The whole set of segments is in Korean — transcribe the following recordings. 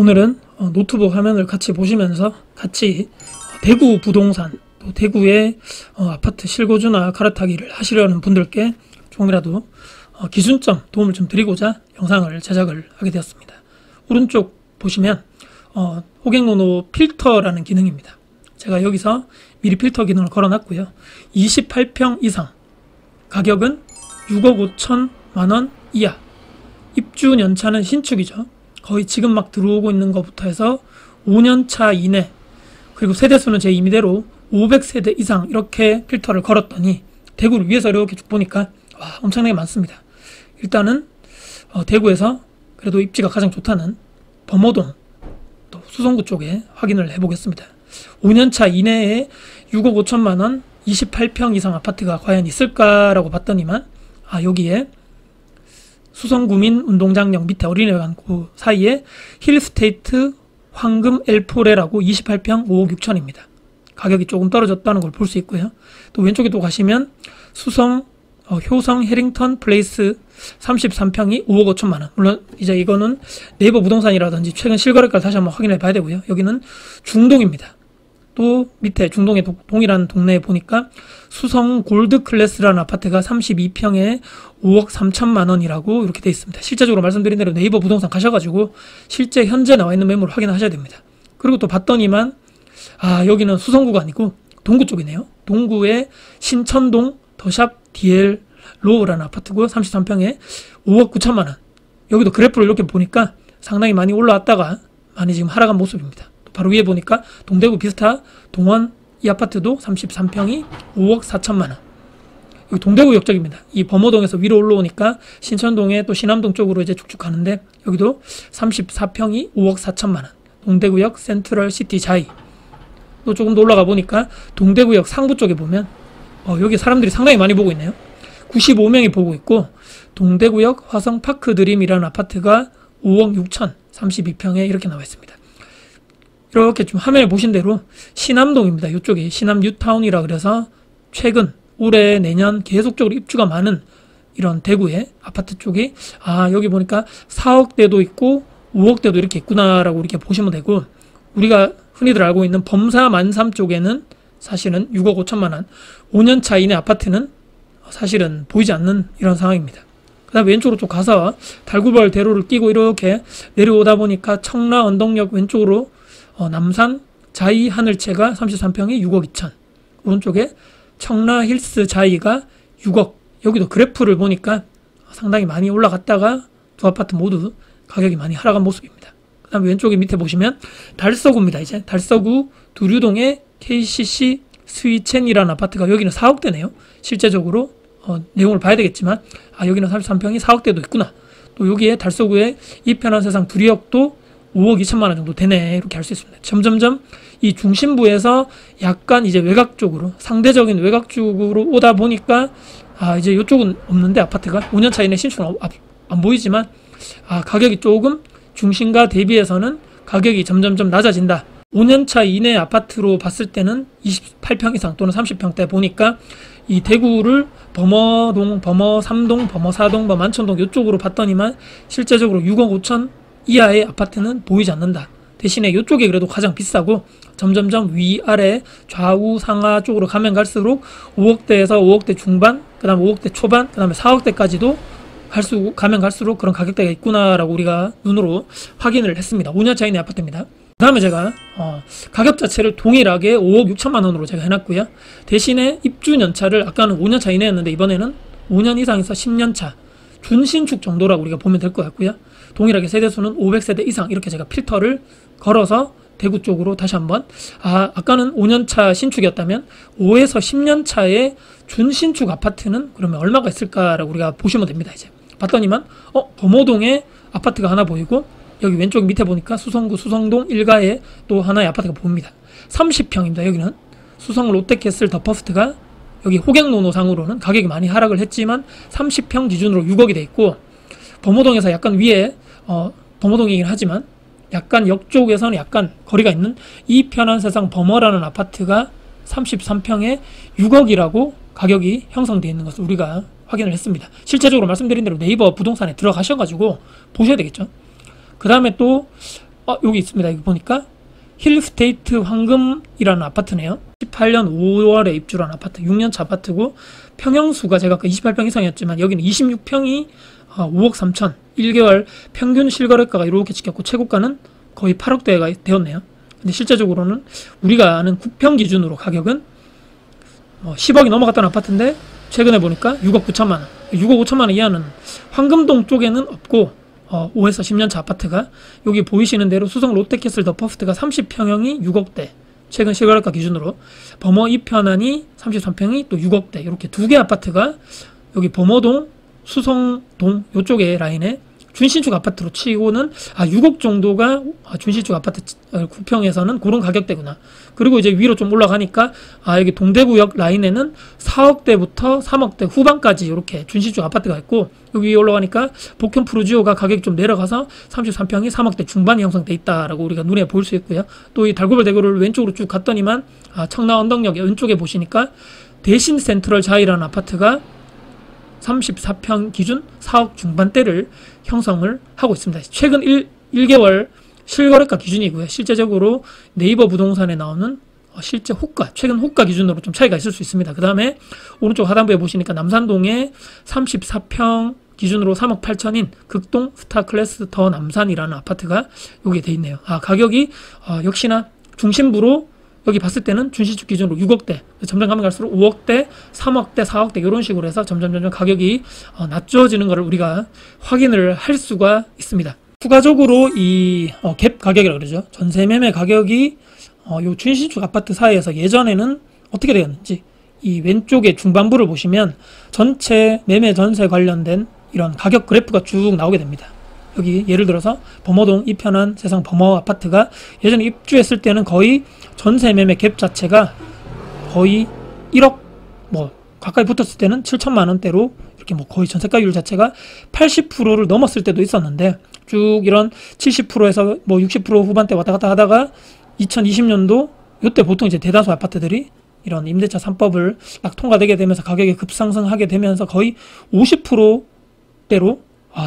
오늘은 노트북 화면을 같이 보시면서 같이 대구 부동산, 또 대구의 아파트 실거주나 갈아타기를 하시려는 분들께 조금이라도 기준점 도움을 좀 드리고자 영상을 제작을 하게 되었습니다. 오른쪽 보시면 호갱노노 필터라는 기능입니다. 제가 여기서 미리 필터 기능을 걸어놨고요. 28평 이상, 가격은 6억 5천만원 이하, 입주 연차는 신축이죠. 거의 지금 막 들어오고 있는 것부터 해서 5년차 이내, 그리고 세대수는 제 임의대로 500세대 이상 이렇게 필터를 걸었더니 대구를 위에서 이렇게 쭉 보니까 와, 엄청나게 많습니다. 일단은 대구에서 그래도 입지가 가장 좋다는 범어동, 또 수성구 쪽에 확인을 해보겠습니다. 5년차 이내에 6억 5천만원 28평 이상 아파트가 과연 있을까라고 봤더니만 여기에 수성구민 운동장역 밑에 어린이관 그 사이에 힐스테이트 황금 엘포레라고 28평 5억 6천입니다. 가격이 조금 떨어졌다는 걸 볼 수 있고요. 또 왼쪽에 또 가시면 수성 효성 해링턴 플레이스 33평이 5억 5천만원. 물론 이제 이거는 네이버 부동산이라든지 최근 실거래가를 다시 한번 확인해 봐야 되고요. 여기는 중동입니다. 또 밑에 중동의 동일한 동네에 보니까 수성 골드 클래스라는 아파트가 32평에 5억 3천만원이라고 이렇게 되어 있습니다. 실제적으로 말씀드린 대로 네이버 부동산 가셔가지고 실제 현재 나와 있는 매물을 확인하셔야 됩니다. 그리고 또 봤더니만 여기는 수성구가 아니고 동구 쪽이네요. 동구의 신천동 더샵 DL 로우라는 아파트고 33평에 5억 9천만원. 여기도 그래프를 이렇게 보니까 상당히 많이 올라왔다가 많이 지금 하락한 모습입니다. 바로 위에 보니까 동대구 비스타 동원 이 아파트도 33평이 5억 4천만원. 여기 동대구역 쪽입니다. 이 범어동에서 위로 올라오니까 신천동에 또 신암동 쪽으로 이제 쭉쭉 가는데 여기도 34평이 5억 4천만원. 동대구역 센트럴 시티 자이. 또 조금 더 올라가 보니까 동대구역 상부 쪽에 보면 여기 사람들이 상당히 많이 보고 있네요. 95명이 보고 있고 동대구역 화성파크 드림이라는 아파트가 5억 6천 32평에 이렇게 나와 있습니다. 이렇게 좀 화면에 보신 대로 신암동입니다. 이쪽이 신암 뉴타운이라 그래서 최근 올해 내년 계속적으로 입주가 많은 이런 대구의 아파트 쪽이 여기 보니까 4억대도 있고 5억대도 이렇게 있구나라고 이렇게 보시면 되고, 우리가 흔히들 알고 있는 범사 만삼 쪽에는 사실은 6억 5천만원 5년차 이내 아파트는 사실은 보이지 않는 이런 상황입니다. 그 다음에 왼쪽으로 좀 가서 달구벌 대로를 끼고 이렇게 내려오다 보니까 청라 언덕역 왼쪽으로 남산 자이 하늘채가 33평이 6억 2천, 오른쪽에 청라 힐스 자이가 6억. 여기도 그래프를 보니까 상당히 많이 올라갔다가 두 아파트 모두 가격이 많이 하락한 모습입니다. 그 다음에 왼쪽에 밑에 보시면 달서구입니다. 이제 달서구 두류동의 KCC 스위첸이라는 아파트가 여기는 4억대네요. 실제적으로 내용을 봐야 되겠지만 여기는 33평이 4억대도 있구나. 또 여기에 달서구의 이 편한 세상 두리역도 5억 2천만원 정도 되네, 이렇게 알 수 있습니다. 점점점 이 중심부에서 약간 이제 외곽 쪽으로, 상대적인 외곽 쪽으로 오다 보니까 이제 이쪽은 없는데 아파트가 5년차 이내 신축은 안 보이지만 가격이 조금 중심가 대비해서는 가격이 점점점 낮아진다. 5년차 이내 아파트로 봤을 때는 28평 이상 또는 30평대 보니까 이 대구를 범어동, 범어3동, 범어4동, 범만천동 이쪽으로 봤더니만 실제적으로 6억 5천 이하의 아파트는 보이지 않는다. 대신에 이쪽이 그래도 가장 비싸고 점점점 위아래 좌우 상하 쪽으로 가면 갈수록 5억대에서 5억대 중반, 그 다음 5억대 초반, 그 다음에 4억대까지도 가면 갈수록 그런 가격대가 있구나라고 우리가 눈으로 확인을 했습니다. 5년차 이내 아파트입니다. 그 다음에 제가 가격 자체를 동일하게 5억 6천만원으로 제가 해놨고요. 대신에 입주 연차를 아까는 5년차 이내였는데 이번에는 5년 이상에서 10년차 준신축 정도라고 우리가 보면 될 것 같고요. 동일하게 세대수는 500세대 이상 이렇게 제가 필터를 걸어서 대구 쪽으로 다시 한번 아까는 5년차 신축이었다면 5에서 10년차의 준신축 아파트는 그러면 얼마가 있을까라고 우리가 보시면 됩니다. 이제 봤더니만 범어동에 아파트가 하나 보이고 여기 왼쪽 밑에 보니까 수성구 수성동 일가에 또 하나의 아파트가 보입니다. 30평입니다. 여기는 수성 롯데캐슬 더 퍼스트가 여기 호갱노노상으로는 가격이 많이 하락을 했지만 30평 기준으로 6억이 돼 있고, 범어동에서 약간 위에 범어동이긴 하지만 약간 역쪽에서는 약간 거리가 있는 이 편한 세상 범어라는 아파트가 33평에 6억이라고 가격이 형성되어 있는 것을 우리가 확인을 했습니다. 실제적으로 말씀드린 대로 네이버 부동산에 들어가셔가지고 보셔야 되겠죠. 그 다음에 또 여기 있습니다. 여기 보니까 힐스테이트 황금이라는 아파트네요. 18년 5월에 입주한 아파트, 6년차 아파트고 평형수가 제가 아까 28평 이상이었지만 여기는 26평이 5억 3천, 1개월 평균 실거래가가 이렇게 찍혔고 최고가는 거의 8억대가 되었네요. 근데 실제적으로는 우리가 아는 9평 기준으로 가격은 10억이 넘어갔던 아파트인데 최근에 보니까 6억 9천만 원, 6억 5천만 원 이하는 황금동 쪽에는 없고 5에서 10년차 아파트가 여기 보이시는 대로 수성 롯데캐슬 더 퍼스트가 30평형이 6억대, 최근 실거래가 기준으로 범어 2편안이 33평이 또 6억대, 이렇게 두 개 아파트가 여기 범어동, 수성동 요쪽에 라인에 준신축 아파트로 치고는 6억 정도가 준신축 아파트 9평에서는 그런 가격대구나. 그리고 이제 위로 좀 올라가니까 여기 동대구역 라인에는 4억대부터 3억대 후반까지 이렇게 준신축 아파트가 있고, 여기 위에 올라가니까 복현 프루지오가 가격이 좀 내려가서 33평이 3억대 중반이 형성돼 있다라고 우리가 눈에 보일 수 있고요. 또 이 달구벌 대교를 왼쪽으로 쭉 갔더니만 청라 언덕역 왼쪽에 보시니까 대신 센트럴 자이라는 아파트가 34평 기준 4억 중반대를 형성을 하고 있습니다. 최근 1개월 실거래가 기준이고요. 실제적으로 네이버 부동산에 나오는 실제 호가, 최근 호가 기준으로 좀 차이가 있을 수 있습니다. 그 다음에 오른쪽 하단부에 보시니까 남산동에 34평 기준으로 3억 8천인 극동 스타클래스 더 남산이라는 아파트가 여기에 돼 있네요. 가격이 역시나 중심부로 여기 봤을 때는 준신축 기준으로 6억대, 점점 가면 갈수록 5억대, 3억대, 4억대 이런 식으로 해서 점점 가격이 낮춰지는 것을 우리가 확인을 할 수가 있습니다. 추가적으로 이 갭 가격이라고 그러죠. 전세 매매 가격이 요 준신축 아파트 사이에서 예전에는 어떻게 되었는지 이 왼쪽에 중반부를 보시면 전체 매매 전세 관련된 이런 가격 그래프가 쭉 나오게 됩니다. 여기 예를 들어서 범어동 이편한 세상 범어 아파트가 예전에 입주했을 때는 거의 전세 매매 갭 자체가 거의 1억 가까이 붙었을 때는 7천만 원대로 이렇게 거의 전세가율 자체가 80%를 넘었을 때도 있었는데, 쭉 이런 70%에서 60% 후반대 왔다 갔다 하다가 2020년도 이때 보통 이제 대다수 아파트들이 이런 임대차 3법을 딱 통과되게 되면서 가격이 급상승하게 되면서 거의 50%대로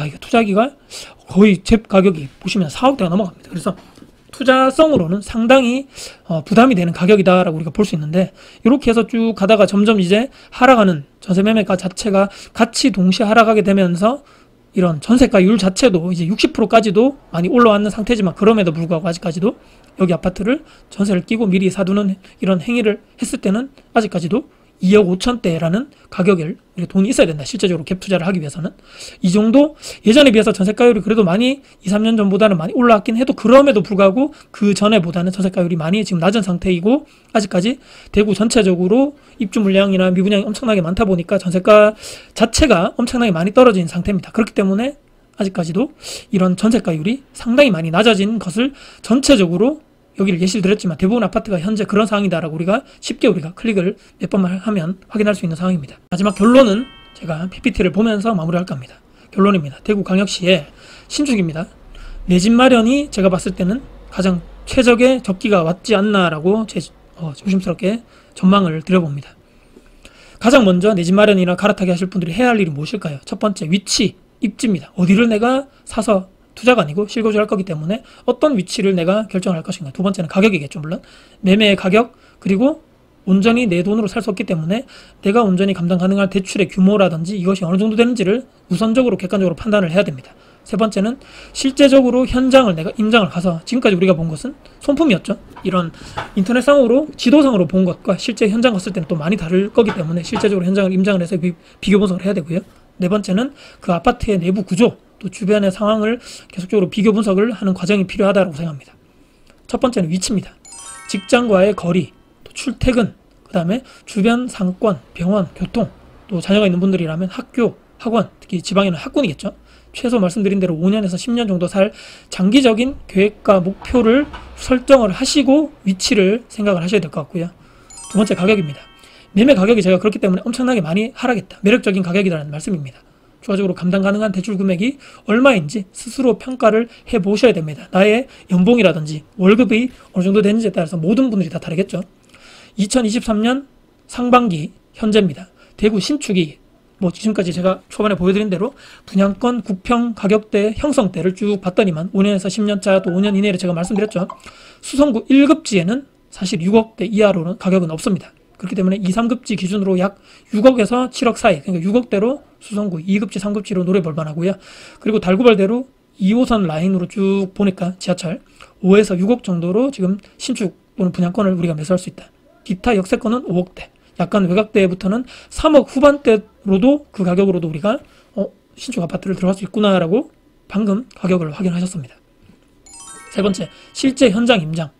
이게 투자기가 거의 잽 가격이 보시면 4억대가 넘어갑니다. 그래서 투자성으로는 상당히 부담이 되는 가격이다라고 우리가 볼 수 있는데, 이렇게 해서 쭉 가다가 점점 이제 하락하는 전세 매매가 자체가 같이 동시에 하락하게 되면서 이런 전세가율 자체도 이제 60%까지도 많이 올라왔는 상태지만, 그럼에도 불구하고 아직까지도 여기 아파트를 전세를 끼고 미리 사두는 이런 행위를 했을 때는 아직까지도 2억 5천대라는 가격을 돈이 있어야 된다. 실제적으로 갭 투자를 하기 위해서는. 이 정도 예전에 비해서 전세가율이 그래도 많이 2, 3년 전보다는 많이 올라왔긴 해도 그럼에도 불구하고 그 전에보다는 전세가율이 많이 지금 낮은 상태이고, 아직까지 대구 전체적으로 입주 물량이나 미분양이 엄청나게 많다 보니까 전세가 자체가 엄청나게 많이 떨어진 상태입니다. 그렇기 때문에 아직까지도 이런 전세가율이 상당히 많이 낮아진 것을 전체적으로 여기를 예시를 드렸지만 대부분 아파트가 현재 그런 상황이다라고 우리가 쉽게 클릭을 몇 번만 하면 확인할 수 있는 상황입니다. 마지막 결론은 제가 PPT를 보면서 마무리할까 합니다. 결론입니다. 대구광역시의 신축입니다. 내 집 마련이 제가 봤을 때는 가장 최적의 적기가 왔지 않나라고 조심스럽게 전망을 드려봅니다. 가장 먼저 내 집 마련이나 갈아타기 하실 분들이 해야 할 일이 무엇일까요? 첫 번째, 위치, 입지입니다. 어디를 내가 사서 투자가 아니고 실거주를 할 거기 때문에 어떤 위치를 내가 결정할 것인가. 두 번째는 가격이겠죠. 물론 매매의 가격, 그리고 온전히 내 돈으로 살 수 없기 때문에 내가 온전히 감당 가능한 대출의 규모라든지 이것이 어느 정도 되는지를 우선적으로 객관적으로 판단을 해야 됩니다. 세 번째는 실제적으로 현장을 내가 임장을 가서, 지금까지 우리가 본 것은 손품이었죠. 이런 인터넷상으로 지도상으로 본 것과 실제 현장 갔을 때는 또 많이 다를 거기 때문에 실제적으로 현장을 임장을 해서 비교 분석을 해야 되고요. 네 번째는 그 아파트의 내부 구조, 또 주변의 상황을 계속적으로 비교 분석을 하는 과정이 필요하다고 생각합니다. 첫 번째는 위치입니다. 직장과의 거리, 또 출퇴근, 그 다음에 주변 상권, 병원, 교통, 또 자녀가 있는 분들이라면 학교, 학원, 특히 지방에는 학군이겠죠. 최소 말씀드린 대로 5년에서 10년 정도 살 장기적인 계획과 목표를 설정을 하시고 위치를 생각을 하셔야 될 것 같고요. 두 번째, 가격입니다. 매매 가격이 제가 그렇기 때문에 엄청나게 많이 하락했다, 매력적인 가격이라는 말씀입니다. 추가적으로 감당 가능한 대출 금액이 얼마인지 스스로 평가를 해보셔야 됩니다. 나의 연봉이라든지 월급이 어느 정도 되는지에 따라서 모든 분들이 다 다르겠죠. 2023년 상반기 현재입니다. 대구 신축이 뭐 지금까지 제가 초반에 보여드린 대로 분양권 국평 가격대 형성대를 쭉 봤더니만 5년에서 10년차 또 5년 이내를 제가 말씀드렸죠. 수성구 1급지에는 사실 6억대 이하로는 가격은 없습니다. 그렇기 때문에 2, 3급지 기준으로 약 6억에서 7억 사이, 그러니까 6억대로 수성구 2급지, 3급지로 노려볼 만하고요. 그리고 달구발대로 2호선 라인으로 쭉 보니까 지하철 5에서 6억 정도로 지금 신축 또는 분양권을 우리가 매수할 수 있다. 기타 역세권은 5억대, 약간 외곽대부터는 3억 후반대로도 그 가격으로도 우리가 신축 아파트를 들어갈 수 있구나라고 방금 가격을 확인하셨습니다. 세 번째, 실제 현장 임장.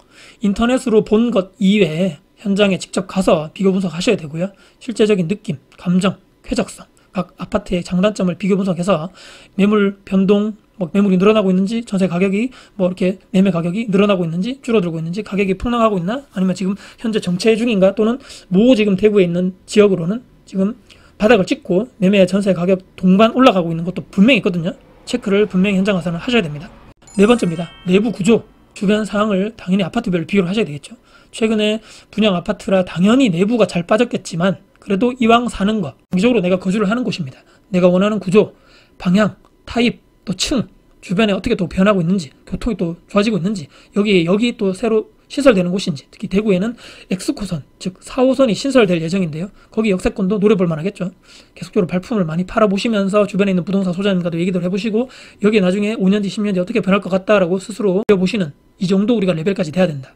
인터넷으로 본 것 이외에 현장에 직접 가서 비교 분석하셔야 되고요. 실제적인 느낌, 감정, 쾌적성, 각 아파트의 장단점을 비교 분석해서 매물 변동, 뭐 매물이 늘어나고 있는지, 전세 가격이 뭐 이렇게 매매 가격이 늘어나고 있는지, 줄어들고 있는지, 가격이 폭락하고 있나, 아니면 지금 현재 정체 중인가, 또는 모 지금 대구에 있는 지역으로는 지금 바닥을 찍고 매매 전세 가격 동반 올라가고 있는 것도 분명히 있거든요. 체크를 분명히 현장 가서는 하셔야 됩니다. 네 번째입니다. 내부 구조, 주변 상황을 당연히 아파트별로 비교를 하셔야 되겠죠. 최근에 분양 아파트라 당연히 내부가 잘 빠졌겠지만 그래도 이왕 사는 거, 장기적으로 내가 거주를 하는 곳입니다. 내가 원하는 구조, 방향, 타입, 또 층, 주변에 어떻게 또 변하고 있는지, 교통이 또 좋아지고 있는지, 여기 또 새로 신설되는 곳인지, 특히 대구에는 엑스코선, 즉 4호선이 신설될 예정인데요. 거기 역세권도 노려볼 만하겠죠. 계속적으로 발품을 많이 팔아보시면서 주변에 있는 부동산 소장님과도 얘기도 해보시고, 여기에 나중에 5년 뒤, 10년 뒤 어떻게 변할 것 같다라고 스스로 보시는, 이 정도 우리가 레벨까지 돼야 된다.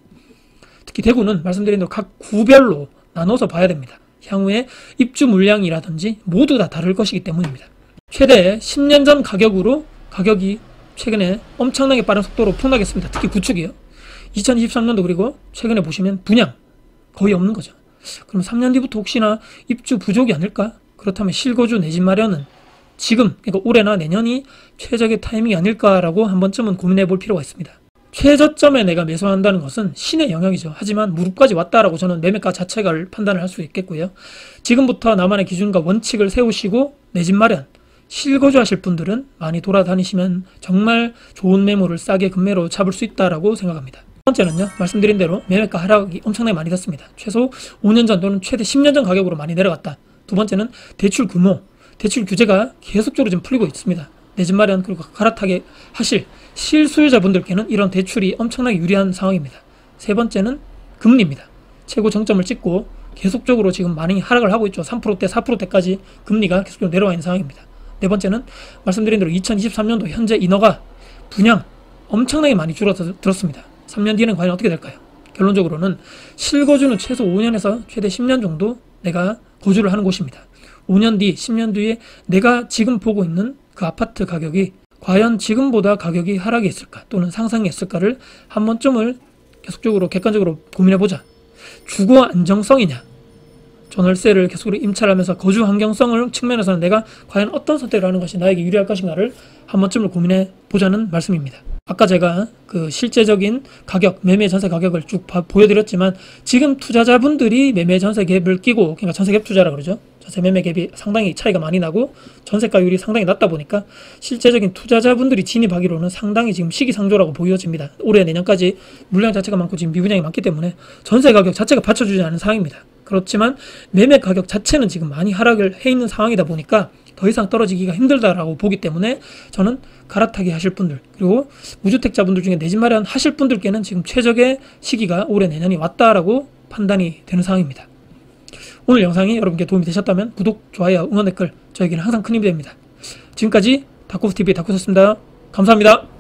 특히 대구는 말씀드린 대로 각 구별로 나눠서 봐야 됩니다. 향후에 입주 물량이라든지 모두 다 다를 것이기 때문입니다. 최대 10년 전 가격으로 가격이 최근에 엄청나게 빠른 속도로 폭락했습니다. 특히 구축이요. 2023년도 그리고 최근에 보시면 분양 거의 없는 거죠. 그럼 3년 뒤부터 혹시나 입주 부족이 아닐까? 그렇다면 실거주 내 집 마련은 지금, 그러니까 올해나 내년이 최적의 타이밍이 아닐까라고 한 번쯤은 고민해 볼 필요가 있습니다. 최저점에 내가 매수한다는 것은 신의 영역이죠. 하지만 무릎까지 왔다라고 저는 매매가 자체가 판단을 할 수 있겠고요. 지금부터 나만의 기준과 원칙을 세우시고 내 집 마련, 실거주 하실 분들은 많이 돌아다니시면 정말 좋은 매물을 싸게 급매로 잡을 수 있다라고 생각합니다. 첫 번째는요, 말씀드린 대로 매매가 하락이 엄청나게 많이 됐습니다. 최소 5년 전 또는 최대 10년 전 가격으로 많이 내려갔다. 두 번째는 대출 규모, 대출 규제가 계속적으로 지금 풀리고 있습니다. 내 집 마련 그리고 갈아타게 하실 실수요자분들께는 이런 대출이 엄청나게 유리한 상황입니다. 세 번째는 금리입니다. 최고 정점을 찍고 계속적으로 지금 많이 하락을 하고 있죠. 3%대, 4%대까지 금리가 계속적으로 내려와 있는 상황입니다. 네 번째는 말씀드린 대로 2023년도 현재 인허가 분양 엄청나게 많이 줄어들었습니다. 3년 뒤에는 과연 어떻게 될까요? 결론적으로는 실거주는 최소 5년에서 최대 10년 정도 내가 거주를 하는 곳입니다. 5년 뒤, 10년 뒤에 내가 지금 보고 있는 그 아파트 가격이 과연 지금보다 가격이 하락했을까 또는 상승했을까를 한 번쯤을 계속적으로 객관적으로 고민해보자. 주거 안정성이냐, 전월세를 계속적으로 임차하면서 거주 환경성을 측면에서는 내가 과연 어떤 선택을 하는 것이 나에게 유리할 것인가를 한 번쯤을 고민해 보자는 말씀입니다. 아까 제가 그 실제적인 가격, 매매 전세 가격을 쭉 보여드렸지만 지금 투자자분들이 매매 전세 갭을 끼고, 그러니까 전세 갭 투자라 그러죠. 전세 매매 갭이 상당히 차이가 많이 나고 전세가율이 상당히 낮다 보니까 실제적인 투자자분들이 진입하기로는 상당히 지금 시기상조라고 보여집니다. 올해 내년까지 물량 자체가 많고 지금 미분양이 많기 때문에 전세 가격 자체가 받쳐주지 않은 상황입니다. 그렇지만 매매 가격 자체는 지금 많이 하락을 해 있는 상황이다 보니까 더 이상 떨어지기가 힘들다라고 보기 때문에 저는 갈아타기 하실 분들, 그리고 무주택자분들 중에 내 집 마련 하실 분들께는 지금 최적의 시기가 올해 내년이 왔다라고 판단이 되는 상황입니다. 오늘 영상이 여러분께 도움이 되셨다면 구독, 좋아요, 응원 댓글 저에게는 항상 큰 힘이 됩니다. 지금까지 다쿠TV 다쿠였습니다. 감사합니다.